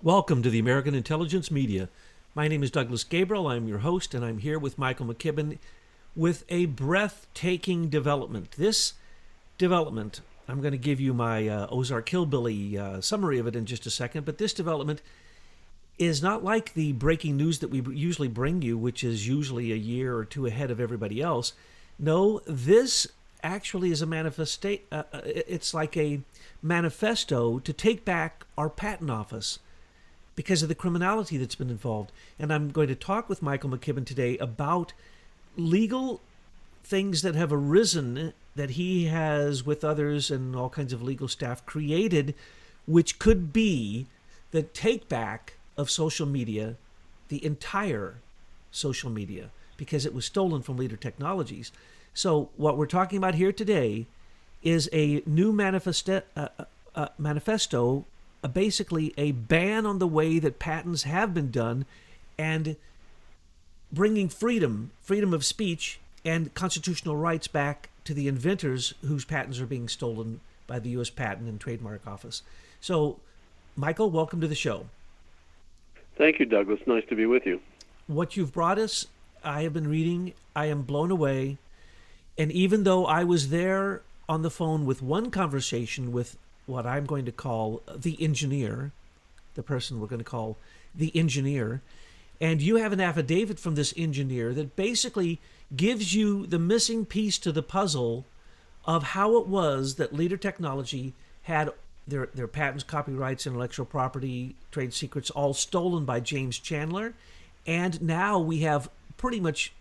Welcome to the American Intelligence Media. My name is Douglas Gabriel. I'm your host, and I'm here with Michael McKibben with a breathtaking development. This development, I'm going to give you my Ozark Hillbilly summary of it in just a second, but this development is not like the breaking news that we usually bring you, which is usually a year or two ahead of everybody else. No, this actually is it's like a manifesto to take back our patent office because of the criminality that's been involved. And I'm going to talk with Michael McKibben today about legal things that have arisen that he has, with others and all kinds of legal staff, created, which could be the take back of social media, the entire social media, because it was stolen from Leader Technologies. So what we're talking about here today is a new manifesto, basically a ban on the way that patents have been done, and bringing freedom of speech and constitutional rights back to the inventors whose patents are being stolen by the U.S. Patent and Trademark Office. So, Michael, welcome to the show. Thank you, Douglas. Nice to be with you. What you've brought us, I have been reading, I am blown away. And even though I was there on the phone with one conversation with what I'm going to call the engineer, the person we're going to call the engineer, and you have an affidavit from this engineer that basically gives you the missing piece to the puzzle of how it was that Leader Technology had their patents, copyrights, intellectual property, trade secrets all stolen by James Chandler. And now we have pretty much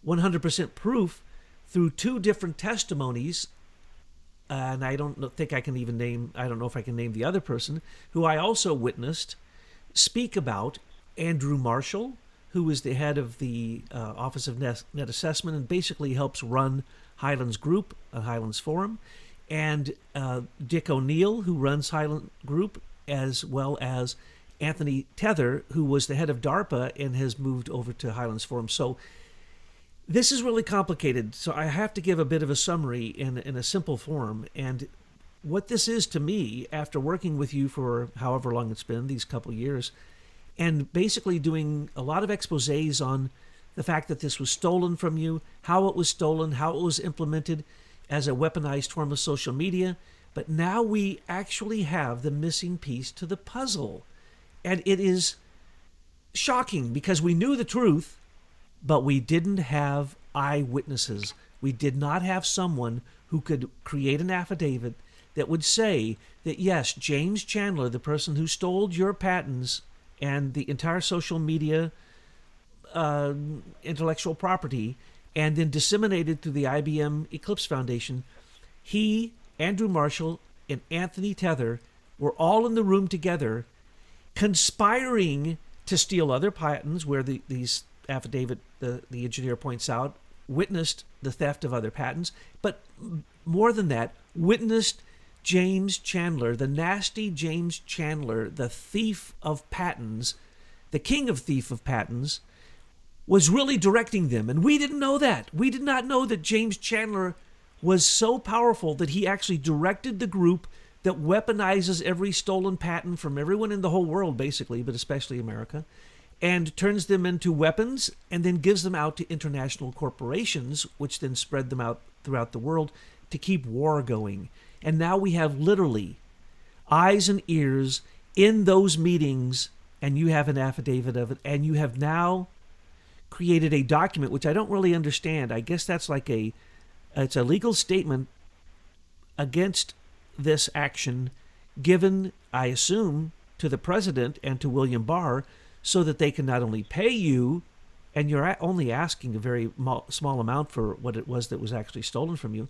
100% proof through two different testimonies, and I don't know if I can name the other person, who I also witnessed speak about Andrew Marshall, who is the head of the Office of Net Assessment and basically helps run Highlands Group, a Highlands Forum, and Dick O'Neill, who runs Highland Group, as well as Anthony Tether, who was the head of DARPA and has moved over to Highlands Forum. So this is really complicated, so I have to give a bit of a summary in a simple form. And what this is to me, after working with you for however long it's been, these couple years, and basically doing a lot of exposés on the fact that this was stolen from you, how it was stolen, how it was implemented as a weaponized form of social media. But now we actually have the missing piece to the puzzle. And it is shocking because we knew the truth, but we didn't have eyewitnesses. We did not have someone who could create an affidavit that would say that, yes, James Chandler, the person who stole your patents and the entire social media intellectual property and then disseminated through the IBM Eclipse Foundation, he, Andrew Marshall, and Anthony Tether were all in the room together conspiring to steal other patents where these affidavit, the engineer points out, witnessed the theft of other patents, but more than that, witnessed James Chandler, the nasty James Chandler, the thief of patents, the king of thief of patents, was really directing them. And we didn't know that. We did not know that James Chandler was so powerful that he actually directed the group that weaponizes every stolen patent from everyone in the whole world, basically, but especially America, and turns them into weapons and then gives them out to international corporations, which then spread them out throughout the world to keep war going. And now we have literally eyes and ears in those meetings, and you have an affidavit of it, and you have now created a document, which I don't really understand. I guess that's like it's a legal statement against this action given, I assume, to the president and to William Barr, so that they can not only pay you, and you're only asking a very small amount for what it was that was actually stolen from you,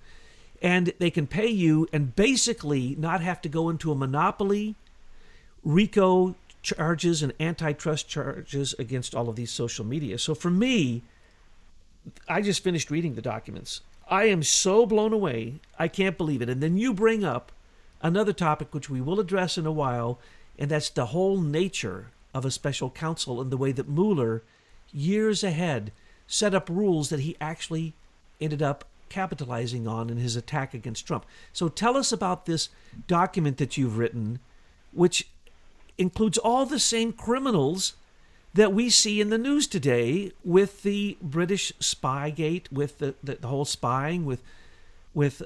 and they can pay you and basically not have to go into a monopoly, RICO charges and antitrust charges against all of these social media. So for me, I just finished reading the documents. I am so blown away, I can't believe it. And then you bring up another topic which we will address in a while, and that's the whole nature of a special counsel and the way that Mueller, years ahead, set up rules that he actually ended up capitalizing on in his attack against Trump. So tell us about this document that you've written, which includes all the same criminals that we see in the news today, with the British Spygate, with the whole spying, with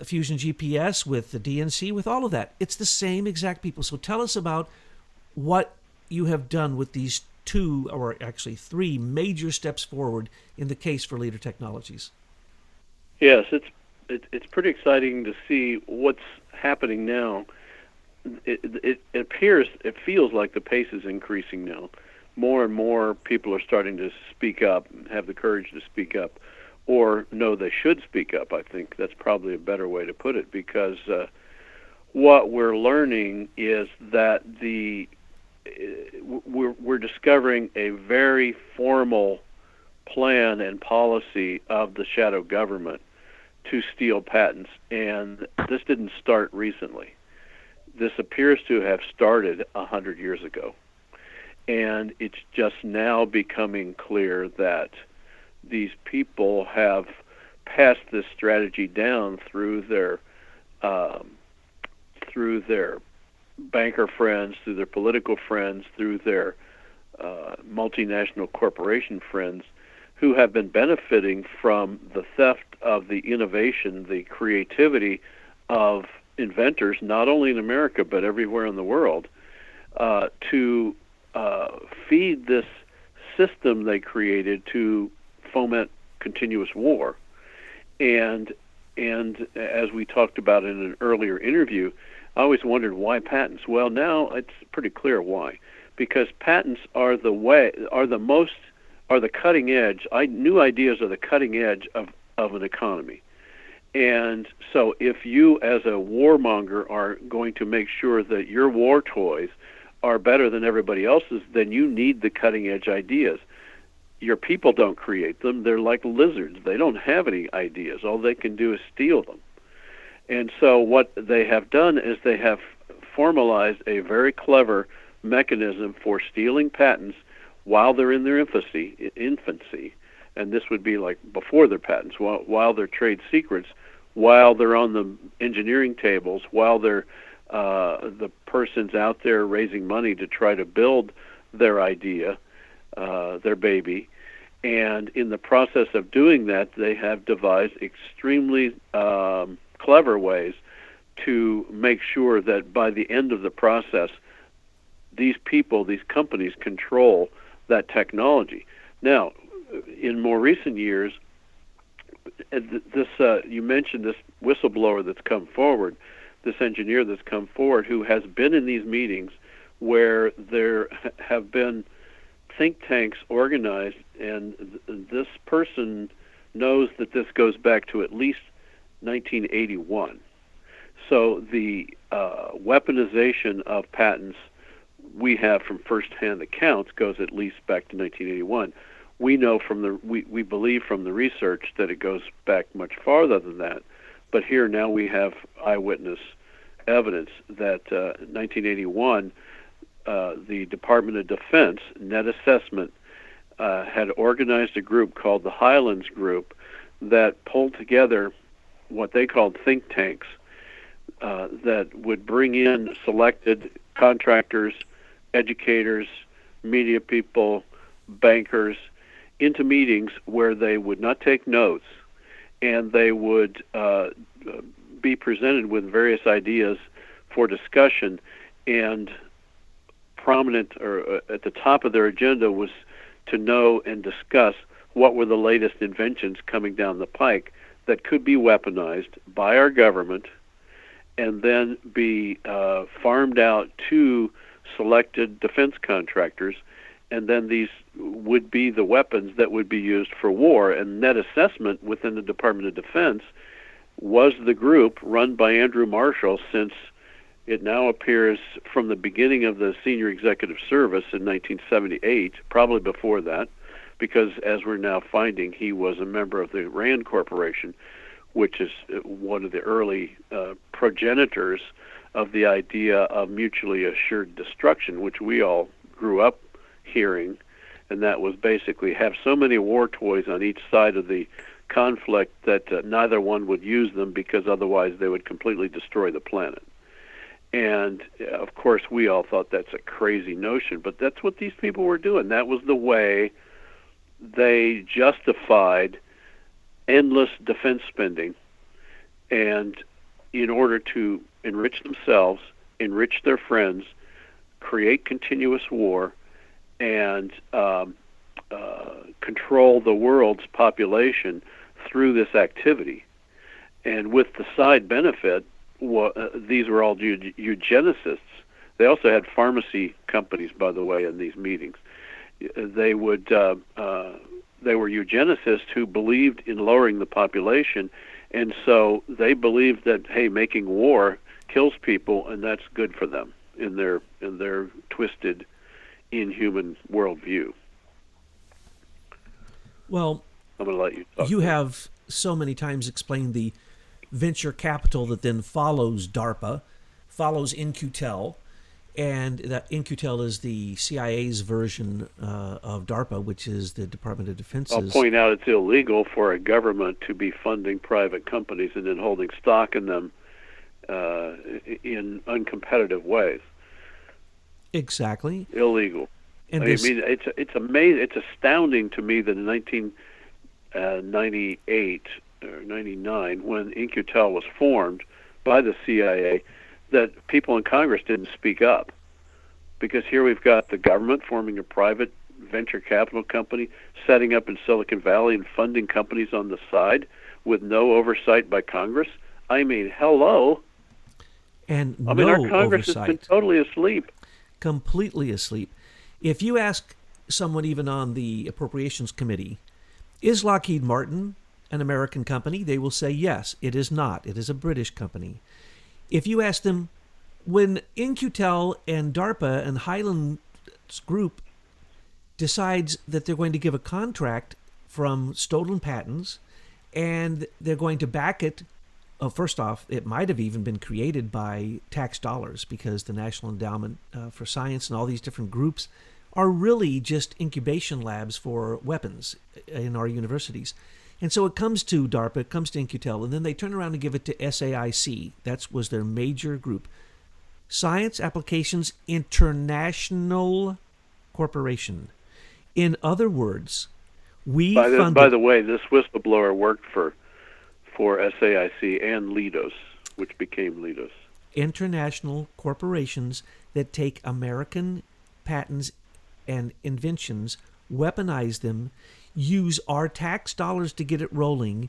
Fusion GPS, with the DNC, with all of that. It's the same exact people. So tell us about what you have done with these two, or actually three, major steps forward in the case for Leader Technologies. Yes, it's pretty exciting to see what's happening now. It appears, it feels like the pace is increasing now. More and more people are starting to speak up, have the courage to speak up, or know they should speak up. I think that's probably a better way to put it, because what we're learning is that we're discovering a very formal plan and policy of the shadow government to steal patents, and this didn't start recently. This appears to have started 100 years ago, and it's just now becoming clear that these people have passed this strategy down through their banker friends, through their political friends, through their multinational corporation friends, who have been benefiting from the theft of the innovation, the creativity of inventors, not only in America but everywhere in the world, to feed this system they created to foment continuous war. And as we talked about in an earlier interview, I always wondered why patents. Well, now it's pretty clear why. Because patents are the cutting edge. New ideas are the cutting edge of an economy. And so if you as a warmonger are going to make sure that your war toys are better than everybody else's, then you need the cutting edge ideas. Your people don't create them. They're like lizards. They don't have any ideas. All they can do is steal them. And so what they have done is they have formalized a very clever mechanism for stealing patents while they're in their infancy, and this would be like before their patents, while they're trade secrets, while they're on the engineering tables, while they're the person's out there raising money to try to build their idea, their baby. And in the process of doing that, they have devised extremely clever ways to make sure that by the end of the process, these people, these companies, control that technology. Now, in more recent years, this you mentioned this whistleblower that's come forward, this engineer that's come forward, who has been in these meetings where there have been think tanks organized, and this person knows that this goes back to at least 1981. So the weaponization of patents we have from first-hand accounts goes at least back to 1981. We know we believe from the research that it goes back much farther than that, but here now we have eyewitness evidence that 1981, the Department of Defense Net Assessment had organized a group called the Highlands group that pulled together what they called think tanks that would bring in selected contractors, educators, media people, bankers into meetings where they would not take notes, and they would be presented with various ideas for discussion, and prominent or at the top of their agenda was to know and discuss what were the latest inventions coming down the pike that could be weaponized by our government and then be farmed out to selected defense contractors, and then these would be the weapons that would be used for war. And Net Assessment within the Department of Defense was the group run by Andrew Marshall since it now appears from the beginning of the Senior Executive Service in 1978, probably before that, because as we're now finding, he was a member of the RAND Corporation, which is one of the early progenitors of the idea of mutually assured destruction, which we all grew up hearing, and that was basically have so many war toys on each side of the conflict that neither one would use them because otherwise they would completely destroy the planet. And of course, we all thought that's a crazy notion, but that's what these people were doing. That was the way they justified endless defense spending, and in order to enrich themselves, enrich their friends, create continuous war, and control the world's population through this activity. And with the side benefit, these were all eugenicists. They also had pharmacy companies, by the way, in these meetings. They were eugenicists who believed in lowering the population, and so they believed that, hey, making war kills people, and that's good for them in their twisted, inhuman worldview. Well, I'm going to let you talk. You have so many times explained the venture capital that then follows DARPA, follows In-Q-Tel, and that In-Q-Tel is the CIA's version of DARPA, which is the Department of Defense's. I'll point out it's illegal for a government to be funding private companies and then holding stock in them in uncompetitive ways. Exactly. Illegal. And I mean, it's amazing. It's astounding to me that in 1998 or 99, when In-Q-Tel was formed by the CIA, that people in Congress didn't speak up. Because here we've got the government forming a private venture capital company, setting up in Silicon Valley and funding companies on the side with no oversight by Congress. I mean, hello. And I mean, no our Congress oversight. has been totally asleep. Completely asleep. If you ask someone even on the Appropriations Committee, is Lockheed Martin an American company? They will say yes, it is not. It is a British company. If you ask them, when In-Q-Tel and DARPA and Highlands group decides that they're going to give a contract from stolen patents and they're going to back it, first off, it might have even been created by tax dollars, because the National Endowment for Science and all these different groups are really just incubation labs for weapons in our universities. And so it comes to DARPA, it comes to In-Q-Tel, and then they turn around and give it to SAIC. That was their major group. Science Applications International Corporation. In other words, we funded... By the way, this whistleblower worked for SAIC and Leidos, which became Leidos. International corporations that take American patents and inventions, weaponize them, use our tax dollars to get it rolling,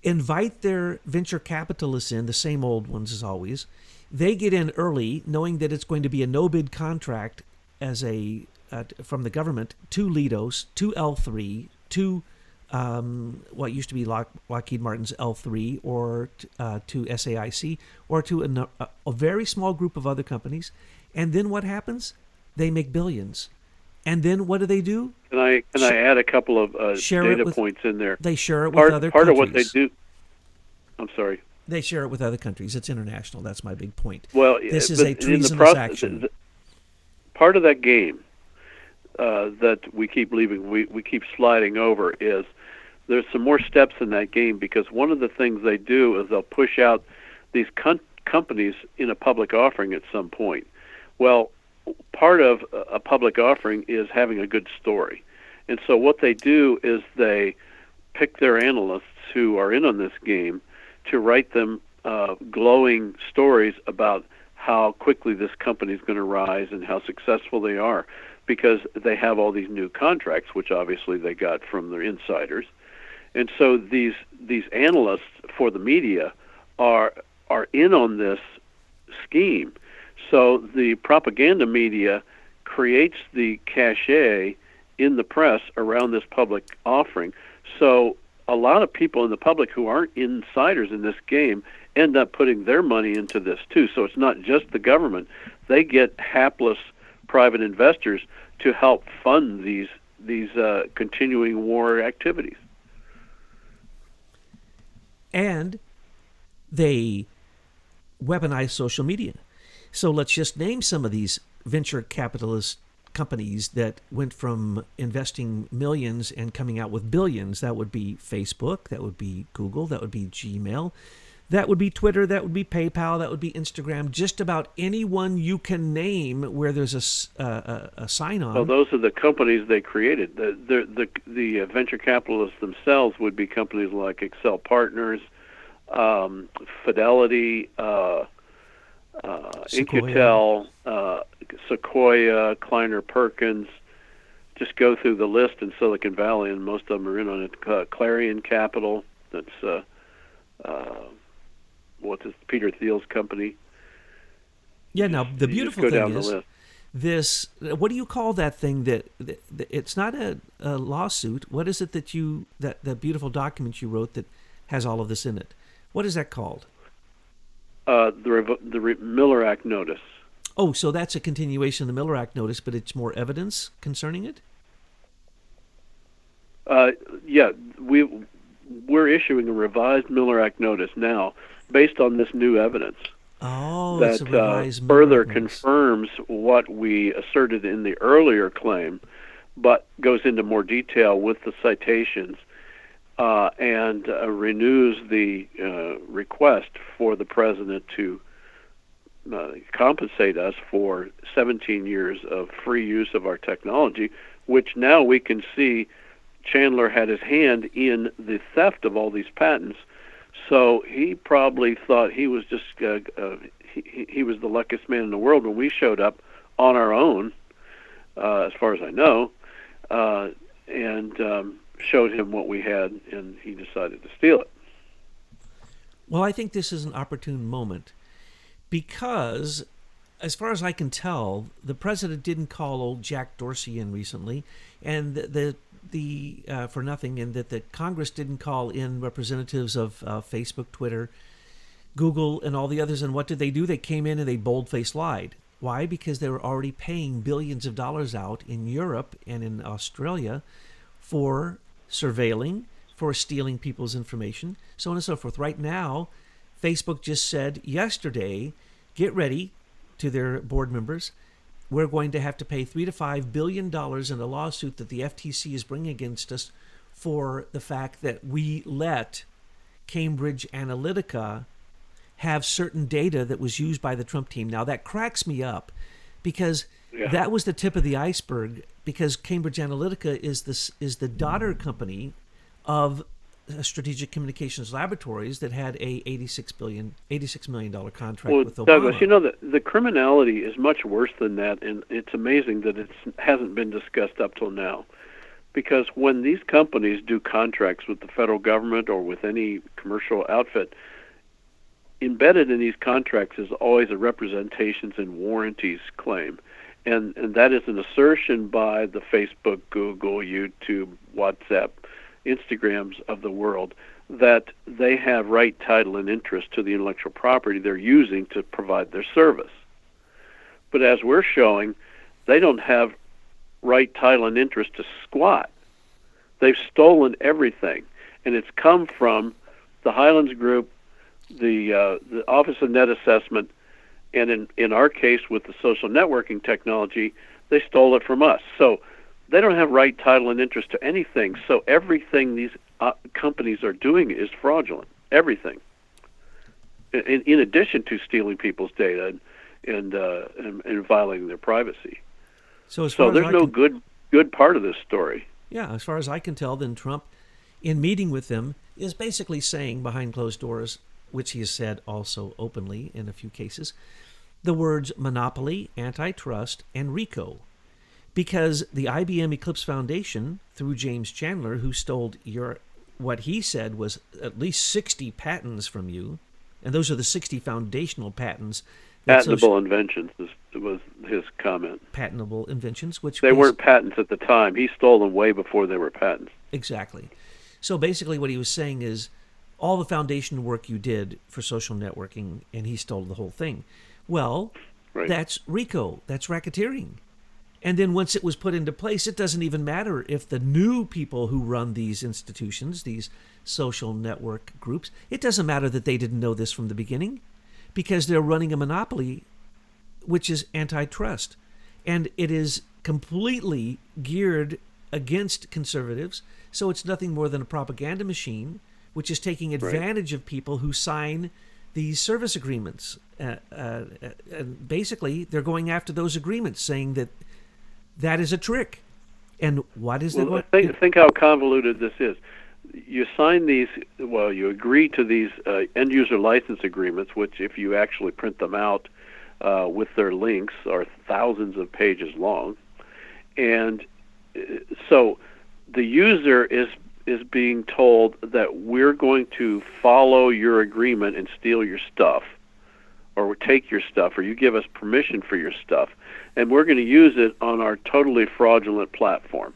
invite their venture capitalists in, the same old ones as always. They get in early, knowing that it's going to be a no-bid contract as from the government to Leidos, to L3, to what used to be Lockheed Martin's L3, or to SAIC, or to a very small group of other companies. And then what happens? They make billions. And then what do? Can I add a couple of data points in there? They share it with other countries. Part of what they do... I'm sorry. They share it with other countries. It's international. That's my big point. Well, this is a treasonous action. Part of that game that we keep leaving, we keep sliding over, is there's some more steps in that game, because one of the things they do is they'll push out these companies in a public offering at some point. Well, part of a public offering is having a good story. And so what they do is they pick their analysts who are in on this game to write them glowing stories about how quickly this company is going to rise and how successful they are, because they have all these new contracts, which obviously they got from their insiders. And so these analysts for the media are in on this scheme. So the propaganda media creates the cachet in the press around this public offering. So a lot of people in the public who aren't insiders in this game end up putting their money into this too. So it's not just the government. They get hapless private investors to help fund these continuing war activities. And they weaponize social media. So let's just name some of these venture capitalist companies that went from investing millions and coming out with billions. That would be Facebook, that would be Google, that would be Gmail, That would be Twitter, that would be PayPal, that would be Instagram, just about anyone you can name where there's a sign on. Well, those are the companies they created. The venture capitalists themselves would be companies like Excel Partners, Fidelity, Incutel, Sequoia, Kleiner Perkins. Just go through the list in Silicon Valley, and most of them are in on it. Clarion Capital, that's what's his, Peter Thiel's company. Yeah. Now the beautiful go thing down is the list. this. What do you call that thing that it's not a lawsuit? What is it that beautiful document you wrote that has all of this in it? What is that called? The Miller Act notice. Oh, so that's a continuation of the Miller Act notice, but it's more evidence concerning it? Yeah, we're issuing a revised Miller Act notice now based on this new evidence. Oh, that it's a revised Miller further Act notice. confirms what we asserted in the earlier claim, but goes into more detail with the citations and renews the request for the president to compensate us for 17 years of free use of our technology, which now we can see Chandler had his hand in the theft of all these patents. So he probably thought he was just he was the luckiest man in the world when we showed up on our own, as far as I know, and showed him what we had, and he decided to steal it. Well, I think this is an opportune moment because, as far as I can tell, the president didn't call old Jack Dorsey in recently, and the for nothing, and that the Congress didn't call in representatives of Facebook, Twitter, Google, and all the others. And what did they do? They came in and they bold-faced lied. Why? Because they were already paying billions of dollars out in Europe and in Australia for surveilling, for stealing people's information, so on and so forth. Right now, Facebook just said yesterday, get ready to their board members, we're going to have to pay $3 to $5 billion in a lawsuit that the FTC is bringing against us for the fact that we let Cambridge Analytica have certain data that was used by the Trump team. Now, that cracks me up because that was the tip of the iceberg, because Cambridge Analytica is the daughter company of Strategic Communications Laboratories that had a $86 million contract with Obama. Douglas, you know, the criminality is much worse than that, and it's amazing that it hasn't been discussed up till now. Because when these companies do contracts with the federal government or with any commercial outfit, embedded in these contracts is always a representations and warranties claim. And that is an assertion by the Facebook, Google, YouTube, WhatsApp, Instagrams of the world that they have right, title, and interest to the intellectual property they're using to provide their service. But as we're showing, they don't have right, title, and interest to squat. They've stolen everything, and it's come from the Highlands Group, the Office of Net Assessment, and in our case with the social networking technology, they stole it from us. So they don't have right, title, and interest to anything. So everything these companies are doing is fraudulent. Everything. In addition to stealing people's data and violating their privacy. So there's no good part of this story. Yeah, as far as I can tell, then Trump, in meeting with them, is basically saying behind closed doors, which he has said also openly in a few cases, the words monopoly, antitrust, and RICO. Because the IBM Eclipse Foundation, through James Chandler, who stole what he said was at least 60 patents from you, and those are the 60 foundational patents. Patentable inventions was his comment. Patentable inventions, which they weren't patents at the time. He stole them way before they were patents. Exactly. So basically what he was saying is all the foundation work you did for social networking, and he stole the whole thing. Well, right. That's RICO. That's racketeering. And then once it was put into place, it doesn't even matter if the new people who run these institutions, these social network groups, it doesn't matter that they didn't know this from the beginning, because they're running a monopoly, which is antitrust. And it is completely geared against conservatives, so it's nothing more than a propaganda machine which is taking advantage of people who sign these service agreements. And basically, they're going after those agreements, saying that that is a trick. And what is well, think how convoluted this is. You sign these, you agree to these end-user license agreements, which if you actually print them out with their links are thousands of pages long. And so the user is being told that we're going to follow your agreement and steal your stuff, or take your stuff, or you give us permission for your stuff, and we're going to use it on our totally fraudulent platform.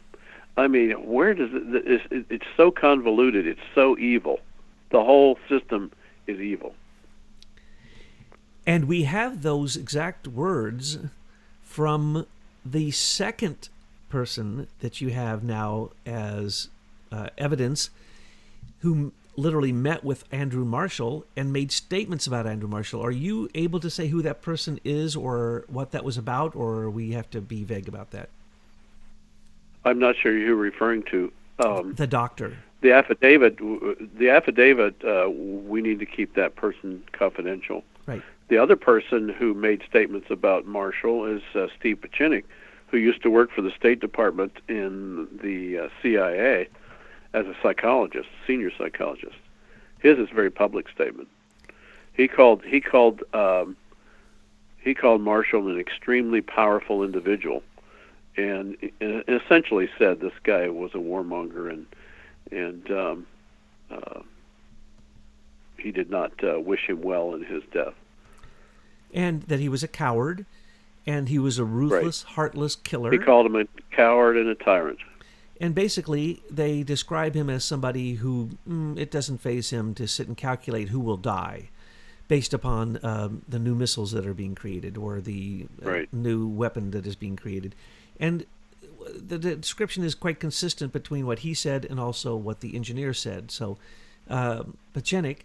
I mean, where does it's so convoluted, it's so evil. The whole system is evil. And we have those exact words from the second person that you have now as evidence, who literally met with Andrew Marshall and made statements about Andrew Marshall. Are you able to say who that person is or what that was about, or we have to be vague about that? I'm not sure who you're referring to. The doctor. The affidavit. We need to keep that person confidential. Right. The other person who made statements about Marshall is Steve Pachinik, who used to work for the State Department in the CIA as a psychologist, senior psychologist. His is a very public statement. He called Marshall an extremely powerful individual, and essentially said this guy was a warmonger, and he did not wish him well in his death. And that he was a coward, and he was a ruthless, heartless killer. He called him a coward and a tyrant. And basically, they describe him as somebody who it doesn't faze him to sit and calculate who will die based upon the new missiles that are being created, or the new weapon that is being created. And the description is quite consistent between what he said and also what the engineer said. So, Pachinik,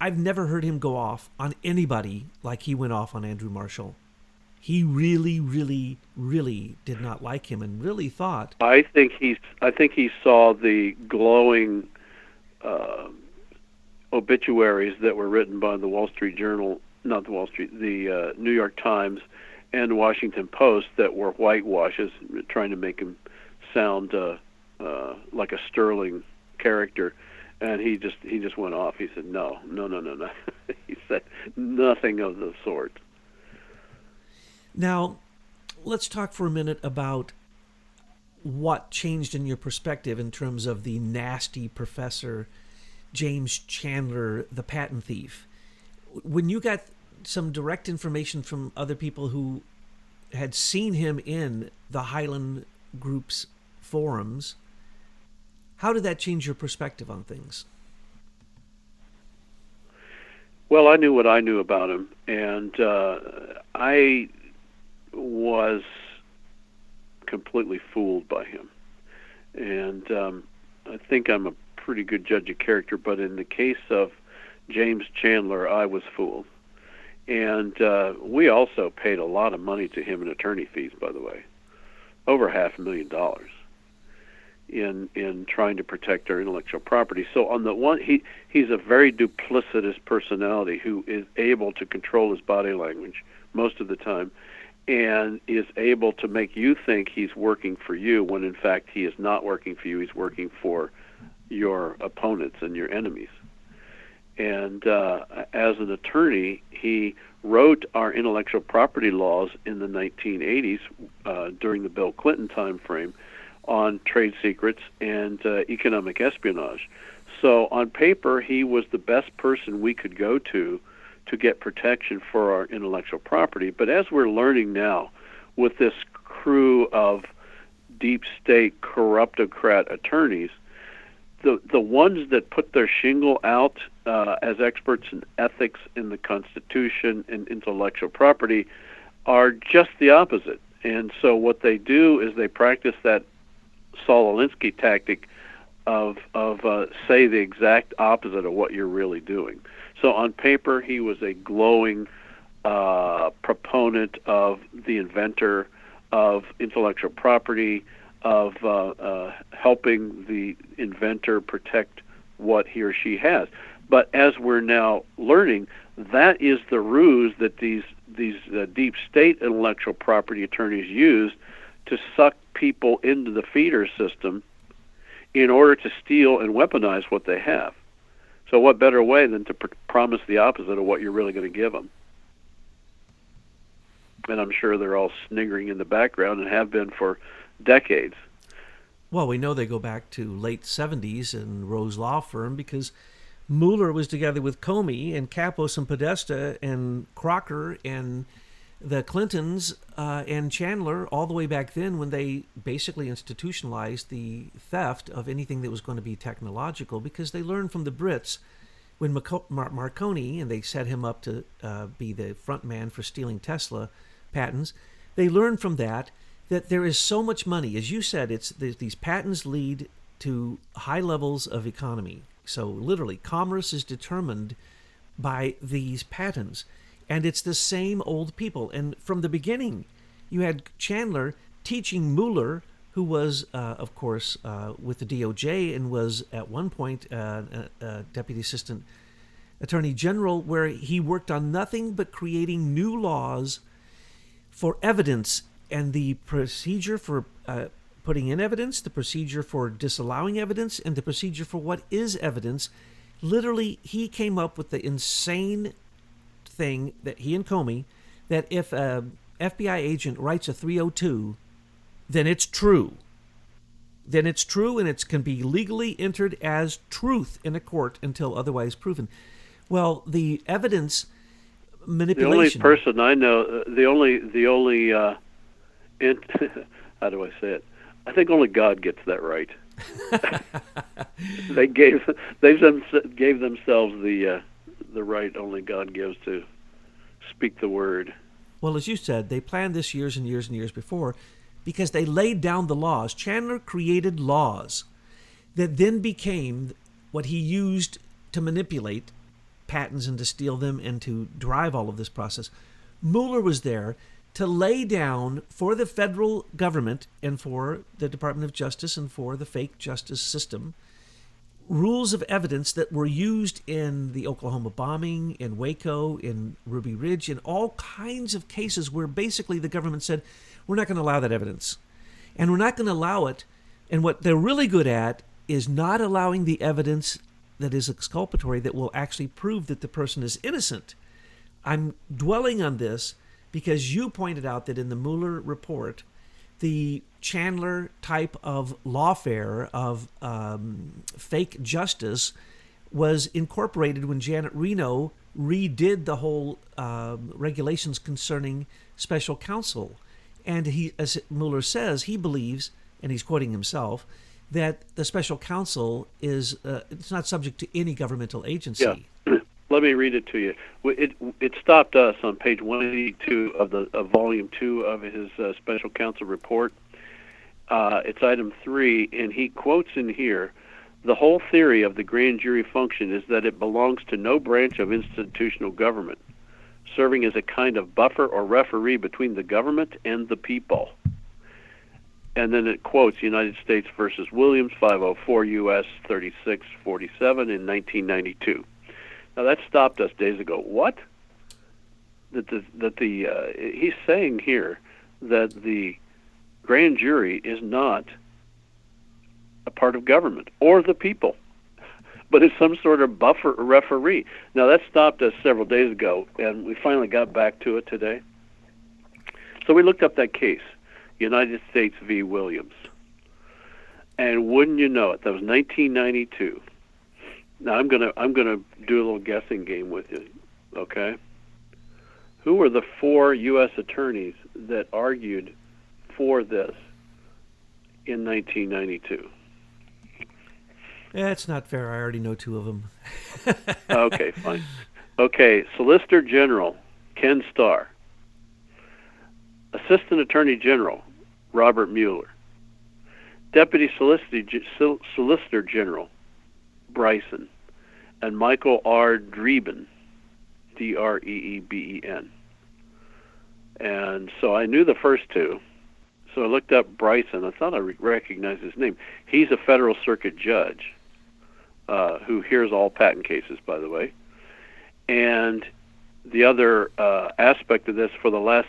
I've never heard him go off on anybody like he went off on Andrew Marshall. He really, really, really did not like him, and really thought. I think he saw the glowing obituaries that were written by the Wall Street Journal, not the Wall Street, the New York Times, and Washington Post that were whitewashes, trying to make him sound like a sterling character. And he just went off. He said, no. He said nothing of the sort. Now, let's talk for a minute about what changed in your perspective in terms of the nasty professor, James Chandler, the patent thief. When you got some direct information from other people who had seen him in the Highland group's forums, how did that change your perspective on things? Well, I knew what I knew about him, and I was completely fooled by him. And I think I'm a pretty good judge of character, but in the case of James Chandler, I was fooled. And we also paid a lot of money to him in attorney fees, by the way, over $500,000 in trying to protect our intellectual property. So on the one, he's a very duplicitous personality who is able to control his body language most of the time, and is able to make you think he's working for you when in fact he is not working for you. He's working for your opponents and your enemies. And as an attorney, he wrote our intellectual property laws in the 1980s during the Bill Clinton time frame on trade secrets and economic espionage. So on paper, he was the best person we could go to get protection for our intellectual property. But as we're learning now with this crew of deep state corruptocrat attorneys, the ones that put their shingle out as experts in ethics in the Constitution and intellectual property are just the opposite. And so what they do is they practice that Saul Alinsky tactic of say the exact opposite of what you're really doing. So on paper, he was a glowing proponent of the inventor, of intellectual property, of helping the inventor protect what he or she has. But as we're now learning, that is the ruse that these deep state intellectual property attorneys use to suck people into the feeder system in order to steal and weaponize what they have. So what better way than to promise the opposite of what you're really going to give them? And I'm sure they're all sniggering in the background and have been for decades. Well, we know they go back to late 70s in Rose Law Firm because Mueller was together with Comey and Kapos and Podesta and Crocker and the Clintons and Chandler all the way back then when they basically institutionalized the theft of anything that was going to be technological, because they learned from the Brits when Marconi, and they set him up to be the front man for stealing Tesla patents, they learned from that there is so much money. As you said, these patents lead to high levels of economy. So literally, commerce is determined by these patents. And it's the same old people. And from the beginning, you had Chandler teaching Mueller, who was, of course, with the DOJ and was at one point Deputy Assistant Attorney General, where he worked on nothing but creating new laws for evidence and the procedure for putting in evidence, the procedure for disallowing evidence, and the procedure for what is evidence. Literally, he came up with the insane thing that he and Comey, that if a FBI agent writes a 302, then it's true. Then it's true, and it can be legally entered as truth in a court until otherwise proven. Well, the evidence manipulation. The only person I know, the only how do I say it? I think only God gets that right. They gave themselves the right only God gives to speak the word. Well, as you said, they planned this years and years and years before, because they laid down the laws. Chandler created laws that then became what he used to manipulate patents and to steal them and to drive all of this process. Mueller was there to lay down for the federal government and for the Department of Justice and for the fake justice system rules of evidence that were used in the Oklahoma bombing, in Waco, in Ruby Ridge, in all kinds of cases where basically the government said, we're not going to allow that evidence. And we're not going to allow it. And what they're really good at is not allowing the evidence that is exculpatory that will actually prove that the person is innocent. I'm dwelling on this because you pointed out that in the Mueller report, the Chandler type of lawfare, of fake justice, was incorporated when Janet Reno redid the whole regulations concerning special counsel. And he, as Mueller says, he believes, and he's quoting himself, that the special counsel is it's not subject to any governmental agency. Yeah. Let me read it to you. It stopped us on page 182 of volume 2 of his special counsel report. It's item 3, and he quotes in here, the whole theory of the grand jury function is that it belongs to no branch of institutional government, serving as a kind of buffer or referee between the government and the people. And then it quotes United States versus Williams, 504 U.S. 3647 in 1992. Now that stopped us days ago. What? He's saying here that the grand jury is not a part of government or the people, but it's some sort of buffer or referee. Now that stopped us several days ago, and we finally got back to it today. So we looked up that case, United States v. Williams, and wouldn't you know it, that was 1992. Now I'm gonna do a little guessing game with you, okay? Who were the 4 U.S. attorneys that argued for this in 1992? It's not fair. I already know 2 of them. Okay, fine. Okay, Solicitor General Ken Starr, Assistant Attorney General Robert Mueller, Deputy Solicitor General Bryson, and Michael R. Dreeben, Dreeben. And so I knew the first 2. So I looked up Bryson. I thought I recognized his name. He's a Federal Circuit judge who hears all patent cases, by the way. And the other aspect of this, for the last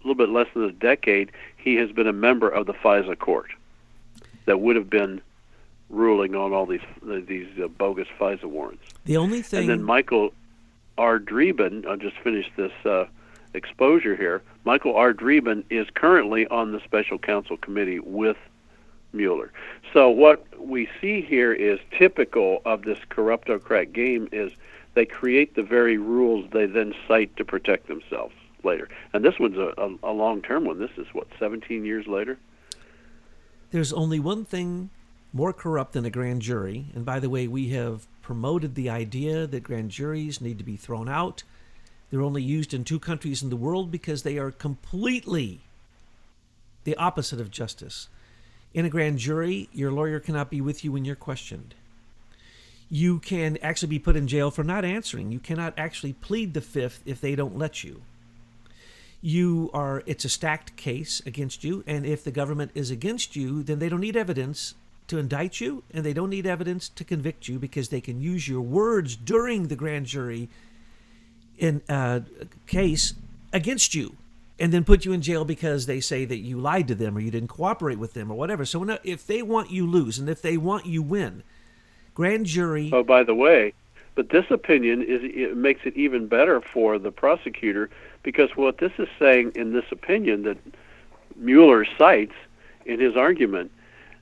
little bit less than a decade, he has been a member of the FISA court that would have been ruling on all these bogus FISA warrants. The only thing... And then Michael R. Dreeben, I'll just finish this exposure here. Michael R. Dreeben is currently on the special counsel committee with Mueller. So what we see here is typical of this corruptocrat game is they create the very rules they then cite to protect themselves later. And this one's a long-term one. This is, 17 years later? There's only one thing more corrupt than a grand jury. And by the way, we have promoted the idea that grand juries need to be thrown out. They're only used in 2 countries in the world because they are completely the opposite of justice. In a grand jury, your lawyer cannot be with you when you're questioned. You can actually be put in jail for not answering. You cannot actually plead the fifth if they don't let you. It's a stacked case against you, and if the government is against you, then they don't need evidence to indict you, and they don't need evidence to convict you because they can use your words during the grand jury in case against you, and then put you in jail because they say that you lied to them or you didn't cooperate with them or whatever. So if they want you lose, and if they want you win, grand jury... Oh, by the way, but this opinion it makes it even better for the prosecutor, because what this is saying in this opinion that Mueller cites in his argument,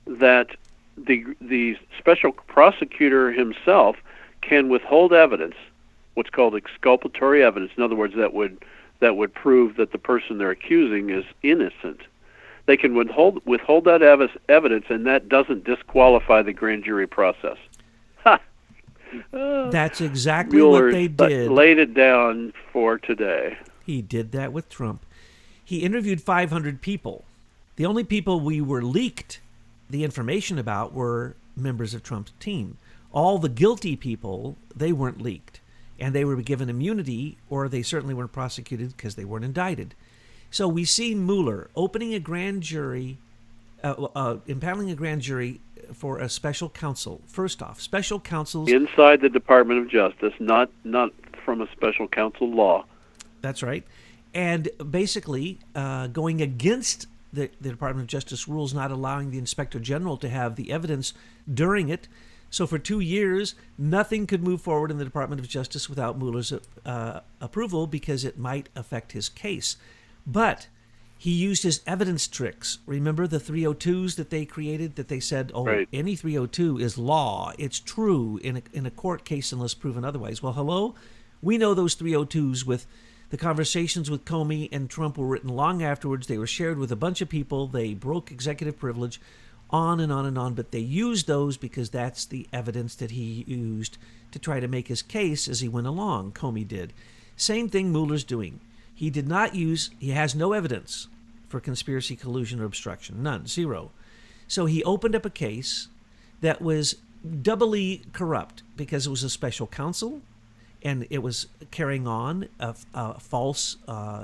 that the special prosecutor himself can withhold evidence, what's called exculpatory evidence. In other words, that would prove that the person they're accusing is innocent. They can withhold that evidence, and that doesn't disqualify the grand jury process. Ha! That's exactly Mueller what they did. Laid it down for today. He did that with Trump. He interviewed 500 people. The only people we were leaked the information about were members of Trump's team. All the guilty people, they weren't leaked. And they were given immunity, or they certainly weren't prosecuted because they weren't indicted. So we see Mueller opening a grand jury, impaneling a grand jury for a special counsel. First off, special counsels... Inside the Department of Justice, not from a special counsel law. That's right. And basically going against the Department of Justice rules, not allowing the Inspector General to have the evidence during it. So for 2 years, nothing could move forward in the Department of Justice without Mueller's approval because it might affect his case. But he used his evidence tricks. Remember the 302s that they created, that they said, right, any 302 is law. It's true in a court case unless proven otherwise. Well, hello? We know those 302s with the conversations with Comey and Trump were written long afterwards. They were shared with a bunch of people. They broke executive privilege, on and on and on. But they used those because that's the evidence that he used to try to make his case as he went along. Comey did. Same thing Mueller's doing. He has no evidence for conspiracy, collusion, or obstruction. None. Zero. So he opened up a case that was doubly corrupt because it was a special counsel, and it was carrying on a false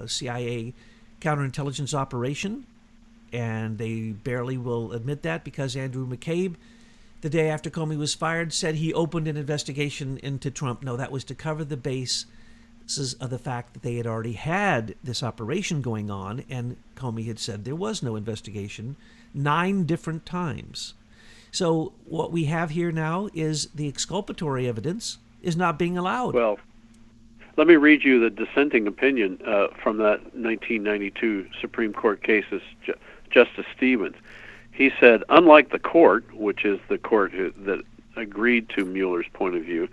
CIA counterintelligence operation, and they barely will admit that because Andrew McCabe, the day after Comey was fired, said he opened an investigation into Trump. No, that was to cover the bases of the fact that they had already had this operation going on, and Comey had said there was no investigation 9 different times. So what we have here now is the exculpatory evidence is not being allowed. Well, let me read you the dissenting opinion from that 1992 Supreme Court case of Justice Stevens. He said, unlike the court, which is the court that agreed to Mueller's point of view,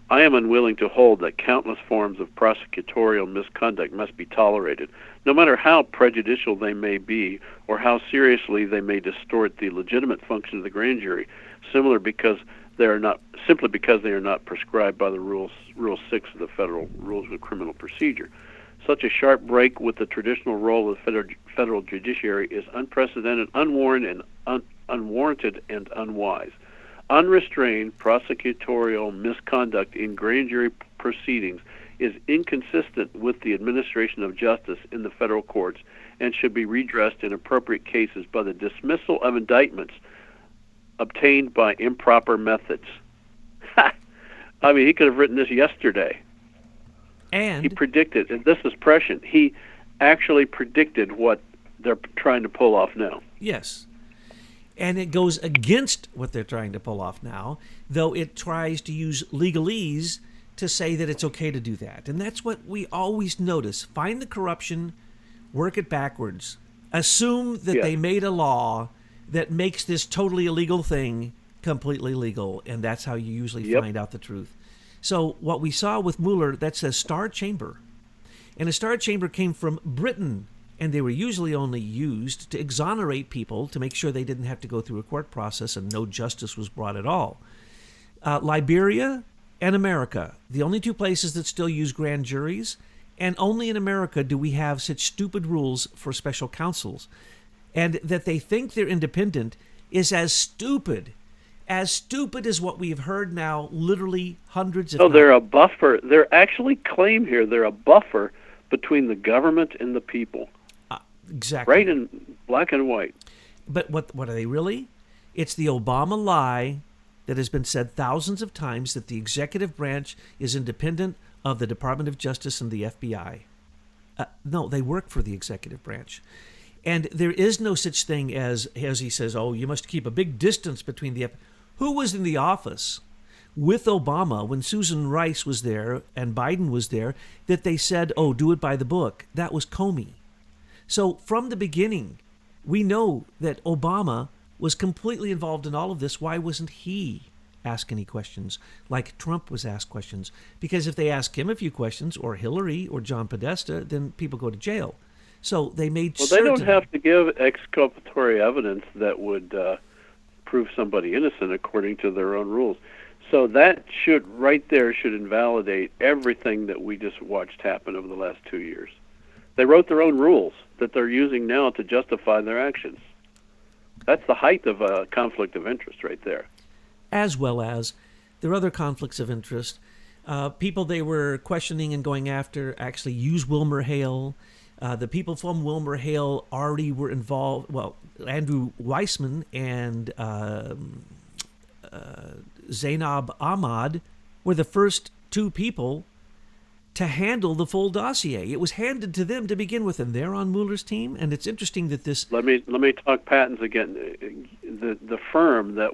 I am unwilling to hold that countless forms of prosecutorial misconduct must be tolerated, no matter how prejudicial they may be or how seriously they may distort the legitimate function of the grand jury, simply because they are not prescribed by the Rule 6 of the Federal Rules of Criminal Procedure. Such a sharp break with the traditional role of the federal judiciary is unprecedented, unwarranted, and unwise. Unrestrained prosecutorial misconduct in grand jury proceedings is inconsistent with the administration of justice in the federal courts and should be redressed in appropriate cases by the dismissal of indictments obtained by improper methods. I mean, he could have written this yesterday. And he predicted, and this is prescient. He actually predicted what they're trying to pull off now. yes. And it goes against what they're trying to pull off now, though it tries to use legalese to say that it's okay to do that. And that's what we always notice. Find the corruption, work it backwards. Assume that they made a law that makes this totally illegal thing completely legal, and that's how you usually find out the truth. So what we saw with Mueller, that's a star chamber. And a star chamber came from Britain, and they were usually only used to exonerate people to make sure they didn't have to go through a court process and no justice was brought at all. Liberia and America, the only two places that still use grand juries, and only in America do we have such stupid rules for special counsels. And that they think they're independent is as stupid as what we've heard now, literally hundreds of times. They're a buffer. They're actually claim here they're a buffer between the government and the people. Exactly. Right in black and white. But what are they really? It's the Obama lie that has been said thousands of times, that the executive branch is independent of the Department of Justice and the FBI. No, they work for the executive branch. And there is no such thing as he says, oh, you must keep a big distance between the FBI. Who was in the office with Obama when Susan Rice was there and Biden was there that they said, oh, do it by the book? That was Comey. So from the beginning, we know that Obama was completely involved in all of this. Why wasn't he asked any questions like Trump was asked questions? Because if they ask him a few questions, or Hillary or John Podesta, then people go to jail. So they made certain... Well, they don't have to give exculpatory evidence that would prove somebody innocent according to their own rules. So that should invalidate everything that we just watched happen over the last 2 years. They wrote their own rules that they're using now to justify their actions. That's the height of a conflict of interest right there. As well as there are other conflicts of interest. People they were questioning and going after actually use WilmerHale. The people from WilmerHale already were involved. Well, Andrew Weissman and Zainab Ahmad were the first two people to handle the full dossier. It was handed to them to begin with, and they're on Mueller's team. And it's interesting that this... Let me talk patents again. The firm that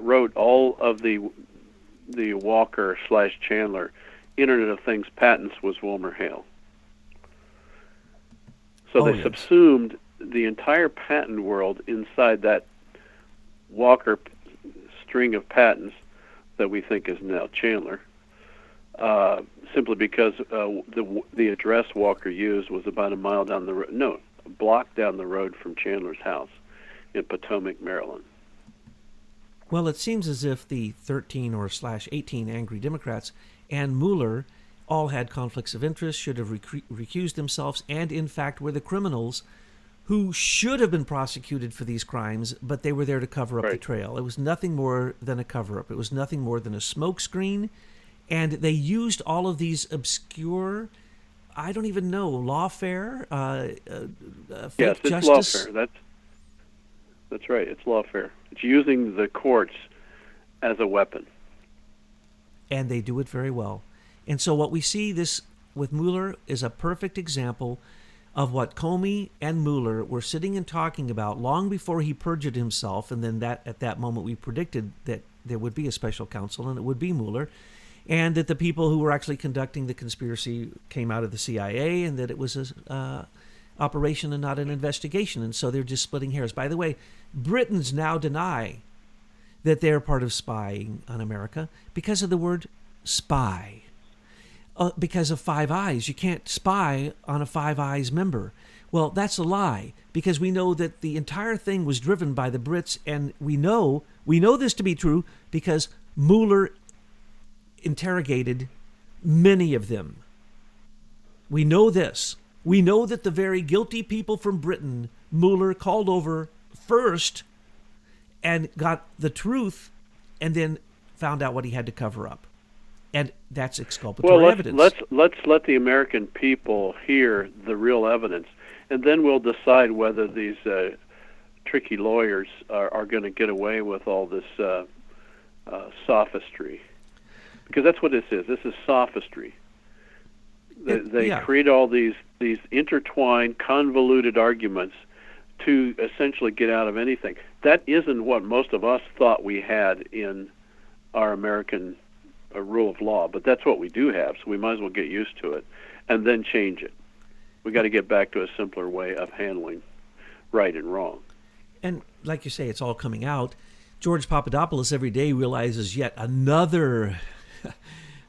wrote all of the Walker/Chandler Internet of Things patents was WilmerHale. So they subsumed the entire patent world inside that Walker string of patents that we think is now Chandler. Simply because the address Walker used was about a mile down the road, no, a block down the road from Chandler's house in Potomac, Maryland. Well, it seems as if the 13 or /18 angry Democrats and Mueller all had conflicts of interest, should have recused themselves, and in fact were the criminals who should have been prosecuted for these crimes, but they were there to cover up the trail. It was nothing more than a cover-up. It was nothing more than a smokescreen. And they used all of these obscure, I don't even know, lawfare, fake it's justice. Lawfare. That's right. It's lawfare. It's using the courts as a weapon. And they do it very well. And so what we see this with Mueller is a perfect example of what Comey and Mueller were sitting and talking about long before he perjured himself. And then at that moment we predicted that there would be a special counsel and it would be Mueller. And that the people who were actually conducting the conspiracy came out of the CIA, and that it was an operation and not an investigation. And so they're just splitting hairs. By the way, Britons now deny that they're part of spying on America because of the word spy. Because of Five Eyes. You can't spy on a Five Eyes member. Well, that's a lie, because we know that the entire thing was driven by the Brits, and we know this to be true because Mueller interrogated many of them. We know this. We know that the very guilty people from Britain, Mueller called over first and got the truth, and then found out what he had to cover up. And that's exculpatory evidence. Let's let the American people hear the real evidence, and then we'll decide whether these tricky lawyers are going to get away with all this sophistry, because that's what this is. This is sophistry. They create all these intertwined, convoluted arguments to essentially get out of anything. That isn't what most of us thought we had in our American rule of law, but that's what we do have, so we might as well get used to it and then change it. We got to get back to a simpler way of handling right and wrong. And like you say, it's all coming out. George Papadopoulos every day realizes yet another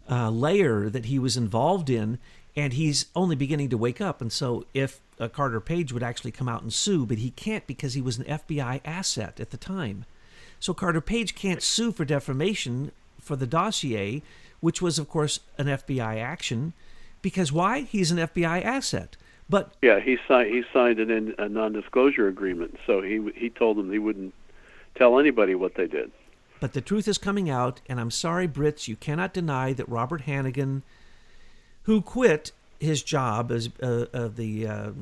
layer that he was involved in, and he's only beginning to wake up. And so if Carter Page would actually come out and sue, but he can't because he was an FBI asset at the time. So Carter Page can't sue for defamation for the dossier, which was, of course, an FBI action. Because why? He's an FBI asset. But yeah, he signed a non-disclosure agreement, so he told them he wouldn't tell anybody what they did. But the truth is coming out, and I'm sorry, Brits, you cannot deny that Robert Hannigan, who quit his job as the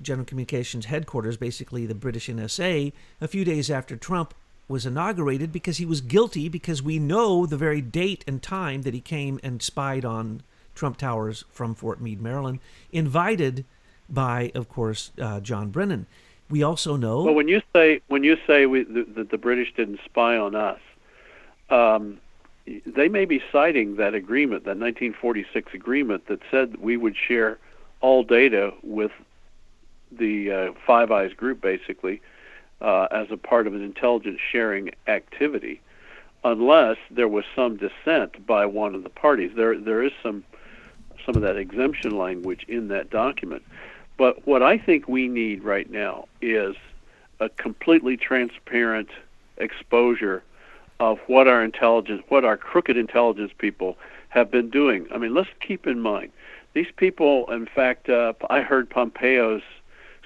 General Communications headquarters, basically the British NSA, a few days after Trump was inaugurated because he was guilty, because we know the very date and time that he came and spied on Trump Towers from Fort Meade, Maryland, invited by, of course, John Brennan. We also know... Well, when you say that the British didn't spy on us, they may be citing that agreement, that 1946 agreement that said we would share all data with the Five Eyes group, basically, as a part of an intelligence sharing activity, unless there was some dissent by one of the parties. There is some of that exemption language in that document. But what I think we need right now is a completely transparent exposure of what our crooked intelligence people have been doing. I mean, let's keep in mind, these people, in fact, I heard Pompeo's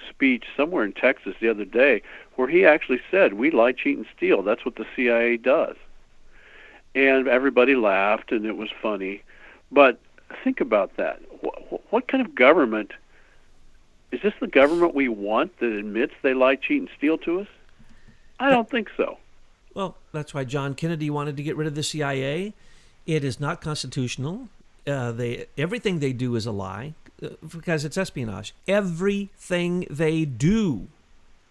speech somewhere in Texas the other day where he actually said, we lie, cheat, and steal. That's what the CIA does. And everybody laughed, and it was funny. But think about that. What kind of government... Is this the government we want that admits they lie, cheat, and steal to us? I don't think so. Well, that's why John Kennedy wanted to get rid of the CIA. It is not constitutional. Everything they do is a lie because it's espionage. Everything they do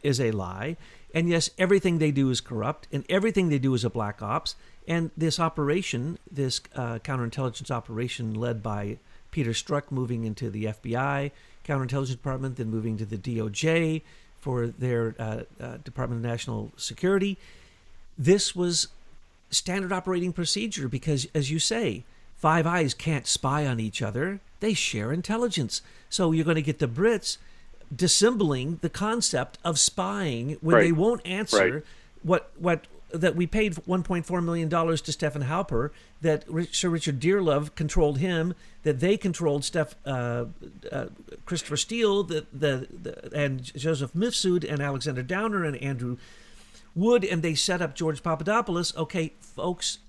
is a lie. And yes, everything they do is corrupt, and everything they do is a black ops. And this operation, this counterintelligence operation led by Peter Strzok moving into the FBI, Counterintelligence Department, then moving to the DOJ for their Department of National Security. This was standard operating procedure because, as you say, Five Eyes can't spy on each other. They share intelligence. So you're going to get the Brits dissembling the concept of spying when they won't answer what that we paid $1.4 million to Stephen Halper, that Sir Richard Dearlove controlled him, that they controlled Christopher Steele, and Joseph Mifsud and Alexander Downer and Andrew Wood, and they set up George Papadopoulos. Okay, folks,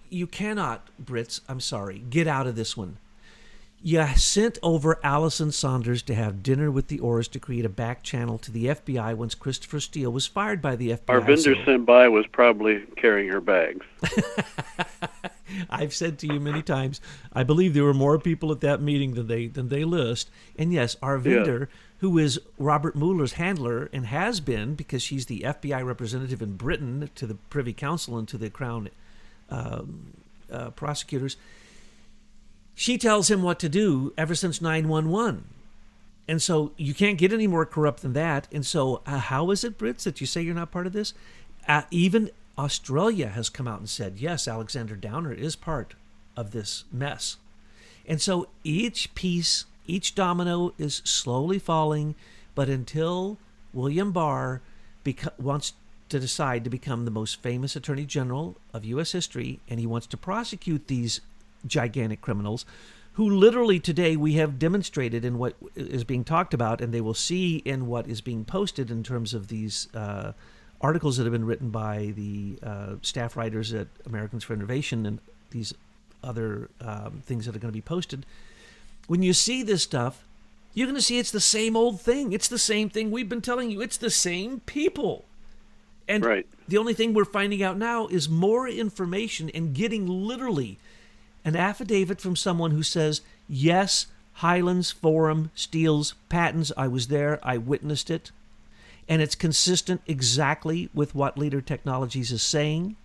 you cannot, Brits, I'm sorry, get out of this one. You sent over Allison Saunders to have dinner with the Orrs to create a back channel to the FBI once Christopher Steele was fired by the FBI. Our vendor sent by was probably carrying her bags. I've said to you many times, I believe there were more people at that meeting than they list. And yes, our vendor, who is Robert Mueller's handler and has been, because she's the FBI representative in Britain to the Privy Council and to the Crown prosecutors, she tells him what to do ever since 9/11. And so you can't get any more corrupt than that. And so how is it, Brits, that you say you're not part of this? Even Australia has come out and said, yes, Alexander Downer is part of this mess. And so each piece, each domino is slowly falling, but until William Barr wants to decide to become the most famous Attorney General of U.S. history, and he wants to prosecute these gigantic criminals who literally today we have demonstrated in what is being talked about, and they will see in what is being posted in terms of these articles that have been written by the staff writers at Americans for Innovation and these other things that are going to be posted. When you see this stuff, you're going to see it's the same old thing. It's the same thing we've been telling you. It's the same people. And Right. the only thing we're finding out now is more information and getting literally an affidavit from someone who says, yes, Highlands Forum steals patents. I was there. I witnessed it. And it's consistent exactly with what Leader Technologies is saying.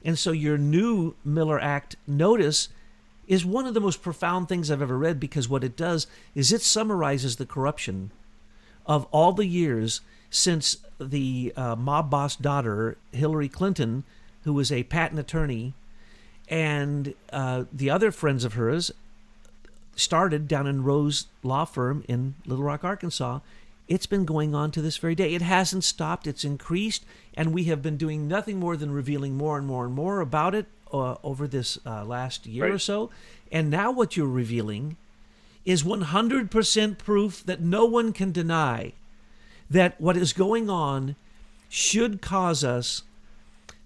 And so your new Miller Act notice is one of the most profound things I've ever read, because what it does is it summarizes the corruption of all the years since the mob boss daughter, Hillary Clinton, who was a patent attorney, and the other friends of hers started down in Rose Law Firm in Little Rock, Arkansas. It's been going on to this very day. It hasn't stopped. It's increased, and we have been doing nothing more than revealing more and more and more about it over this last year or so. And now what you're revealing is 100% proof that no one can deny that what is going on should cause us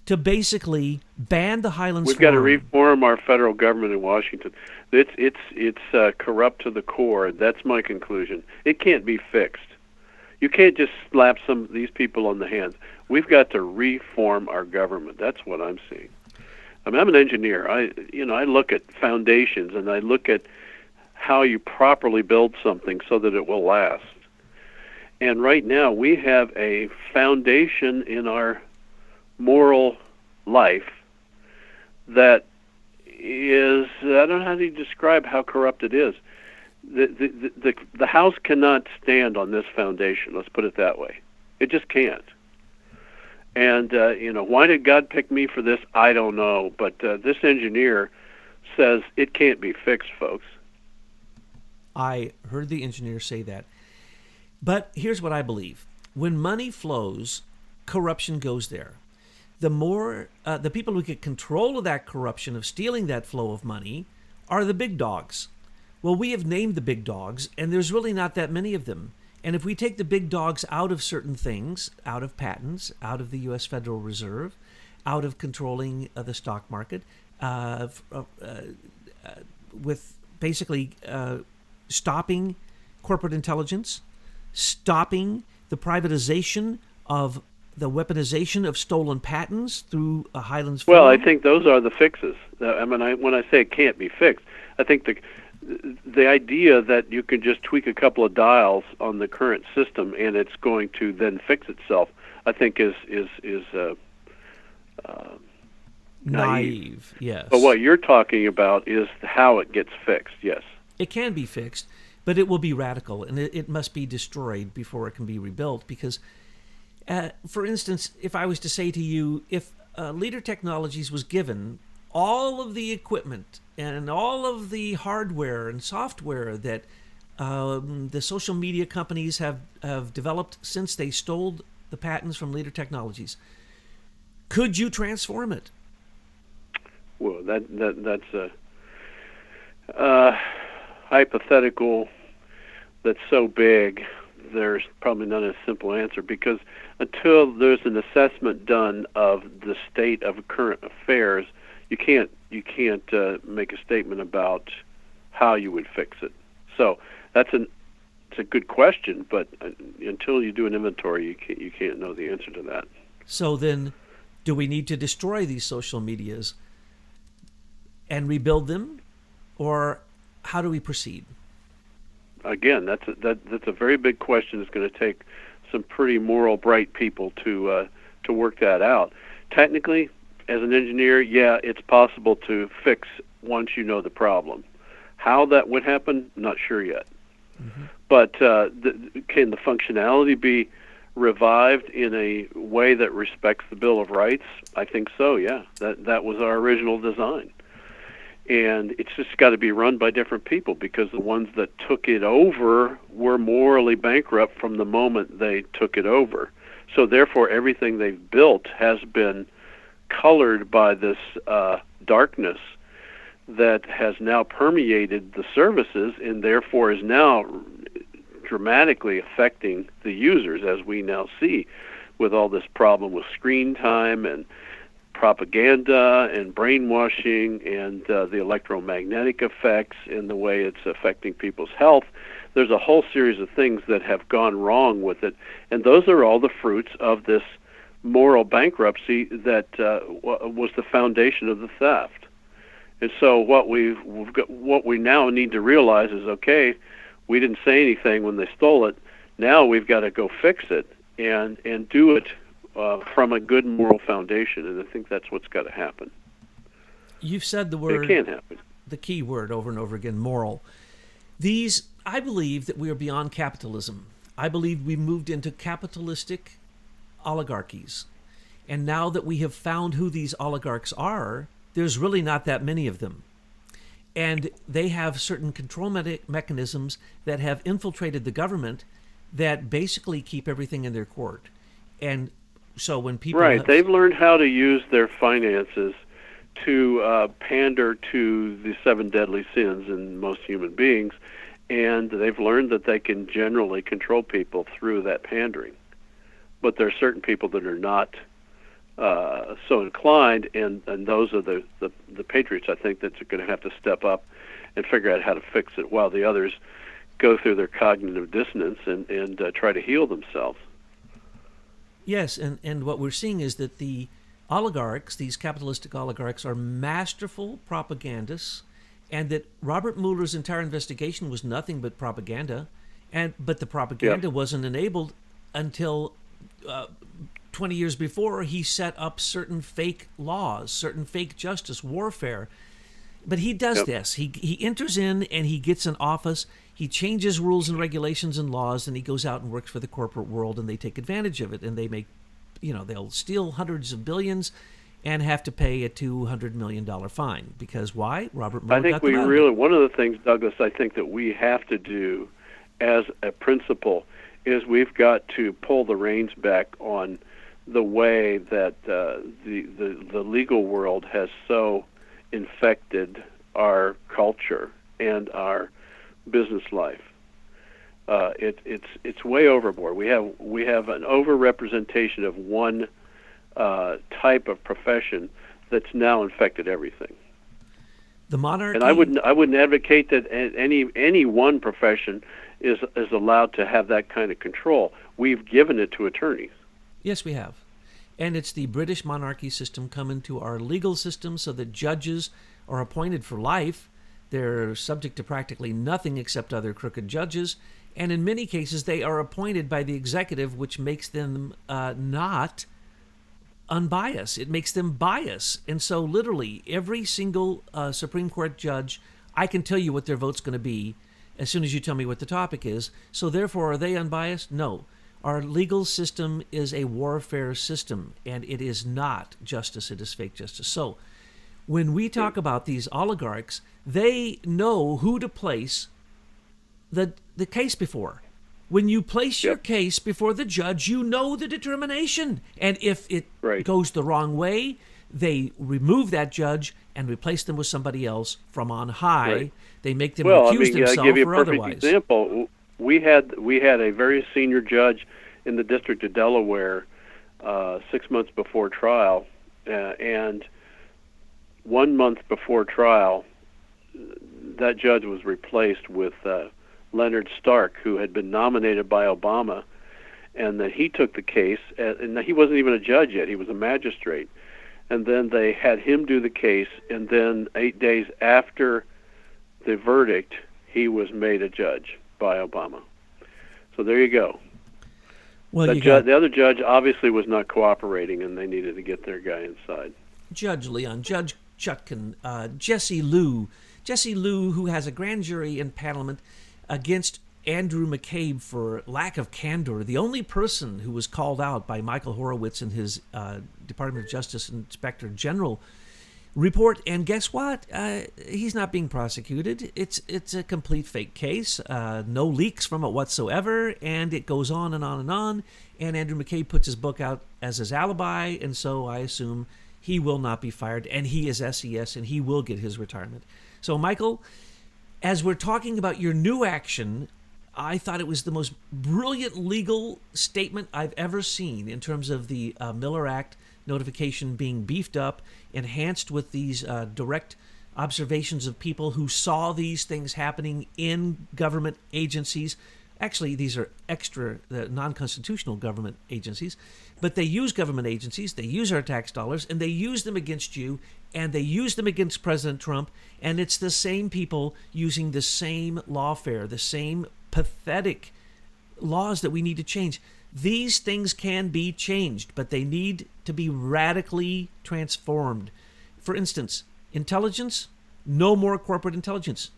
to basically ban the Highlands We've got to Forum. reform our federal government in Washington. It's corrupt to the core. That's my conclusion. It can't be fixed. You can't just slap some of these people on the hands. We've got to reform our government. That's what I'm seeing. I mean, I'm an engineer. I look at foundations, and I look at how you properly build something so that it will last. And right now we have a foundation in our moral life that is, I don't know how to describe how corrupt it is. The house cannot stand on this foundation, let's put it that way. It just can't. And, why did God pick me for this? I don't know. But this engineer says it can't be fixed, folks. I heard the engineer say that. But here's what I believe. When money flows, corruption goes there. The more, the people who get control of that corruption, of stealing that flow of money, are the big dogs. Well, we have named the big dogs, and there's really not that many of them. And if we take the big dogs out of certain things, out of patents, out of the U.S. Federal Reserve, out of controlling the stock market, with basically stopping corporate intelligence, stopping the privatization of the weaponization of stolen patents through Highlands Forum? Well, I think those are the fixes. I mean, when I say it can't be fixed, I think the idea that you can just tweak a couple of dials on the current system and it's going to then fix itself, I think is naive. Yes. But what you're talking about is how it gets fixed. Yes. It can be fixed, but it will be radical, and it must be destroyed before it can be rebuilt. Because, for instance, if I was to say to you, if Leader Technologies was given all of the equipment and all of the hardware and software that the social media companies have developed since they stole the patents from Leader Technologies, could you transform it? Well, that's a hypothetical that's so big. There's probably not a simple answer, because until there's an assessment done of the state of current affairs, you can't make a statement about how you would fix it. So it's a good question, but until you do an inventory, you can't know the answer to that. So then, do we need to destroy these social medias and rebuild them, or how do we proceed? Again, that's a very big question. It's going to take some pretty moral, bright people to work that out. Technically, as an engineer, yeah, it's possible to fix once you know the problem. How that would happen, not sure yet. Mm-hmm. But can the functionality be revived in a way that respects the Bill of Rights? I think so, yeah. That was our original design. And it's just got to be run by different people, because the ones that took it over were morally bankrupt from the moment they took it over. So therefore, everything they've built has been colored by this darkness that has now permeated the services, and therefore is now dramatically affecting the users, as we now see with all this problem with screen time and propaganda and brainwashing and the electromagnetic effects and the way it's affecting people's health. There's a whole series of things that have gone wrong with it, and those are all the fruits of this moral bankruptcy that was the foundation of the theft. And so what we now need to realize is, okay, we didn't say anything when they stole it. Now we've got to go fix it and do it from a good moral foundation. And I think that's what's got to happen. You've said the word, it can happen. The key word over and over again, moral. I believe that we are beyond capitalism. I believe we moved into capitalistic oligarchies. And now that we have found who these oligarchs are, there's really not that many of them. And they have certain control mechanisms that have infiltrated the government that basically keep everything in their court. And so when people... Right, they've learned how to use their finances to pander to the 7 deadly sins in most human beings, and they've learned that they can generally control people through that pandering. But there are certain people that are not so inclined, and those are the Patriots, I think, that's going to have to step up and figure out how to fix it, while the others go through their cognitive dissonance and try to heal themselves. Yes, and what we're seeing is that the oligarchs, these capitalistic oligarchs, are masterful propagandists, and that Robert Mueller's entire investigation was nothing but propaganda, but the propaganda wasn't enabled until 20 years before he set up certain fake laws, certain fake justice, warfare. But he does this. He enters in and he gets an office. He changes rules and regulations and laws, and he goes out and works for the corporate world, and they take advantage of it, and they make, they'll steal hundreds of billions and have to pay a $200 million fine. Because why? Robert Mueller got them out. One of the things, Douglas, I think that we have to do as a principle is we've got to pull the reins back on the way that the legal world has so infected our culture and our business life. It's way overboard. We have an overrepresentation of one type of profession that's now infected everything. The monarchy. And I wouldn't advocate that any one profession is allowed to have that kind of control. We've given it to attorneys. Yes, we have. And it's the British monarchy system come into our legal system so that judges are appointed for life. They're subject to practically nothing except other crooked judges. And in many cases, they are appointed by the executive, which makes them not unbiased. It makes them biased. And so literally every single Supreme Court judge, I can tell you what their vote's going to be as soon as you tell me what the topic is. So therefore, are they unbiased? No. Our legal system is a warfare system, and it is not justice. It is fake justice. So when we talk about these oligarchs, they know who to place the case before. When you place your case before the judge, you know the determination. And if it goes the wrong way, they remove that judge and replace them with somebody else from on high. Right. They make them accuse themselves I'll give you or a perfect otherwise. Example. We had a very senior judge in the District of Delaware 6 months before trial, and 1 month before trial, that judge was replaced with Leonard Stark, who had been nominated by Obama, and that he took the case, and he wasn't even a judge yet, he was a magistrate. And then they had him do the case, and then 8 days after the verdict, he was made a judge by Obama. So there you go. Well, the other judge obviously was not cooperating, and they needed to get their guy inside. Judge Leon, Judge Chutkan, Jesse Liu, who has a grand jury impanelment against Andrew McCabe for lack of candor, the only person who was called out by Michael Horowitz in his Department of Justice Inspector General report. And guess what? He's not being prosecuted. It's a complete fake case. No leaks from it whatsoever, and it goes on and on and on. And Andrew McCabe puts his book out as his alibi, and so I assume he will not be fired, and he is SES, and he will get his retirement. So, Michael, as we're talking about your new action, I thought it was the most brilliant legal statement I've ever seen in terms of the Miller Act notification being beefed up, enhanced with these direct observations of people who saw these things happening in government agencies. Actually, these are extra non-constitutional government agencies, but they use government agencies, they use our tax dollars, and they use them against you, and they use them against President Trump, and it's the same people using the same lawfare, the same pathetic laws that we need to change. These things can be changed, but they need to be radically transformed. For instance, intelligence, no more corporate intelligence.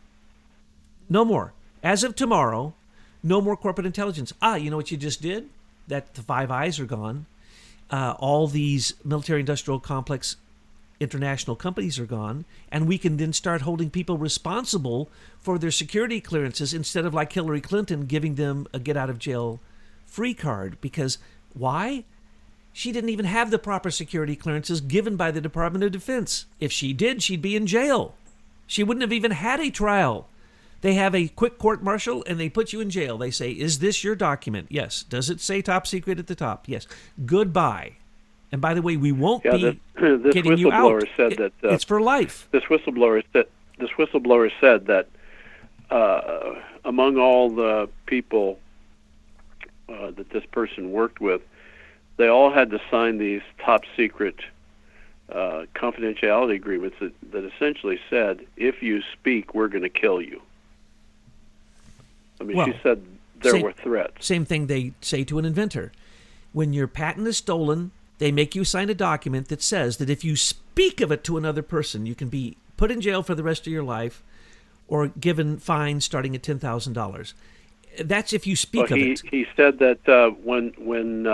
No more. As of tomorrow, no more corporate intelligence. You know what you just did? That the Five Eyes are gone. All these military-industrial complex international companies are gone, and we can then start holding people responsible for their security clearances instead of, like Hillary Clinton, giving them a get-out-of-jail-free card. Because why? She didn't even have the proper security clearances given by the Department of Defense. If she did, she'd be in jail. She wouldn't have even had a trial. They have a quick court-martial, and they put you in jail. They say, is this your document? Yes. Does it say top secret at the top? Yes. Goodbye. And by the way, we won't be getting you out. Said that, it's for life. This whistleblower said that among all the people that this person worked with, they all had to sign these top secret confidentiality agreements that essentially said, if you speak, we're going to kill you. I mean, she said there were threats. Same thing they say to an inventor. When your patent is stolen, they make you sign a document that says that if you speak of it to another person, you can be put in jail for the rest of your life or given fines starting at $10,000. That's if you speak of it. He said that when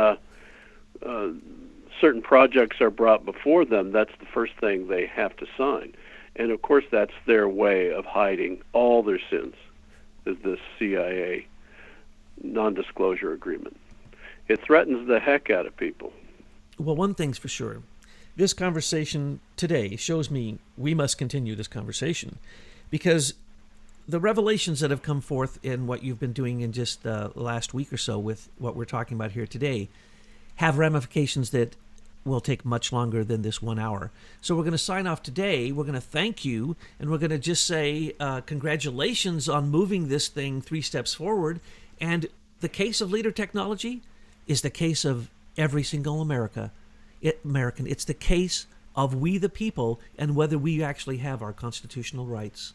certain projects are brought before them, that's the first thing they have to sign. And, of course, that's their way of hiding all their sins, is this CIA non-disclosure agreement. It threatens the heck out of people. Well, one thing's for sure. This conversation today shows me we must continue this conversation, because the revelations that have come forth in what you've been doing in just the last week or so with what we're talking about here today have ramifications that will take much longer than this 1 hour. So we're going to sign off today. We're going to thank you, and we're going to just say congratulations on moving this thing 3 steps forward. And the case of leader technology is the case of every single American. It's the case of we the people and whether we actually have our constitutional rights.